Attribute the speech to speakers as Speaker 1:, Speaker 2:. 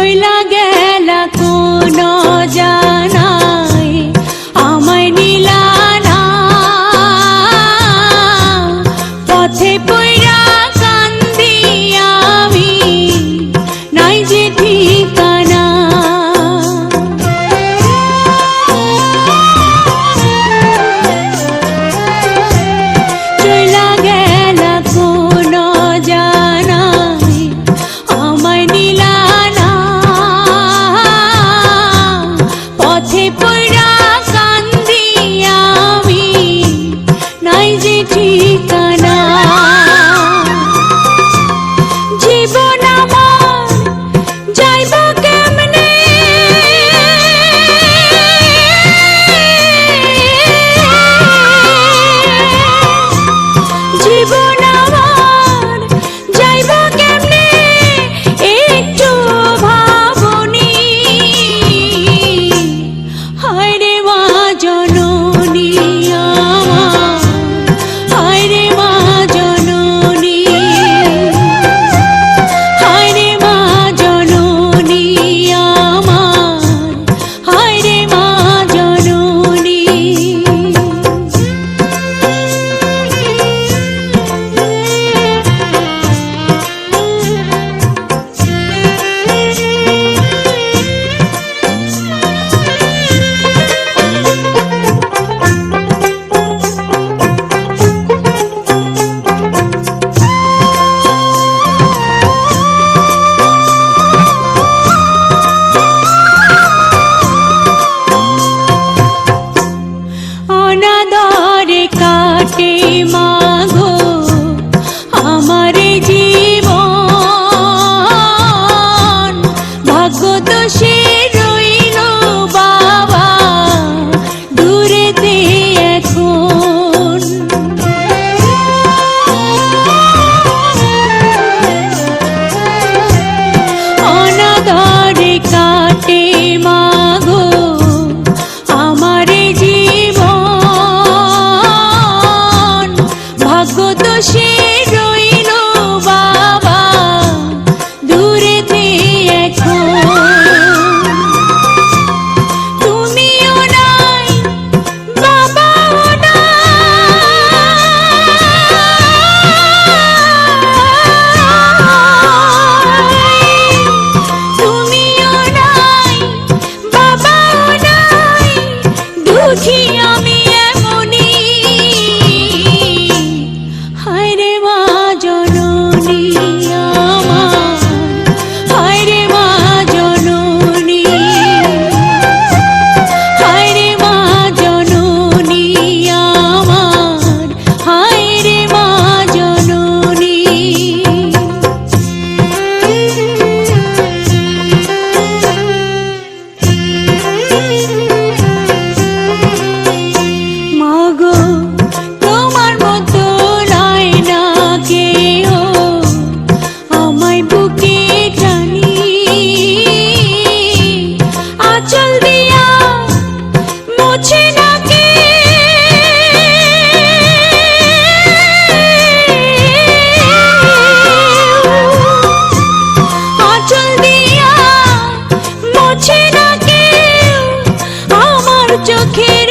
Speaker 1: চইলা গেলা কোন জানাই আমায় নিলা না পথে পইরা কান্দি আমি নাই যে ঠিকানা চইলা গেলা কোন জানাই আমায় নিলা না পথে পইরা কান্দি আমি নাই যে ঠিকানা জীবন আমার যাইব কেমনে জীবন আমার যাইব কেমনে একটু ভাবনি হায় রে মা জননী আমার হায় রে মা জননী হায় রে মা জননী আমার হায় রে মা জননী অনাদরে কাটে মাগো আমার জীবন ভাগ্য দোষে রইল বাবা দূরেতে এখন অনাদরে কাটে মাগো আমার জীবন ভাগ্য দোষে রইল বাবা দূরেতে এখন তুমিও নাই বাবাও নাই তুমিও নাই বাবাও নাই দুঃখী আমি এমনি হায় রে মা জননী আমার হায় রে মা জননী হায় রে মা জননী আমার হায় রে মা জননী মাগো তোমার মতো নাই না কেউ আমায় বুকে টানি আঁচল দিয়া মুছে না কে আঁচল দিয়া মুছে না কেউ আমার চোখের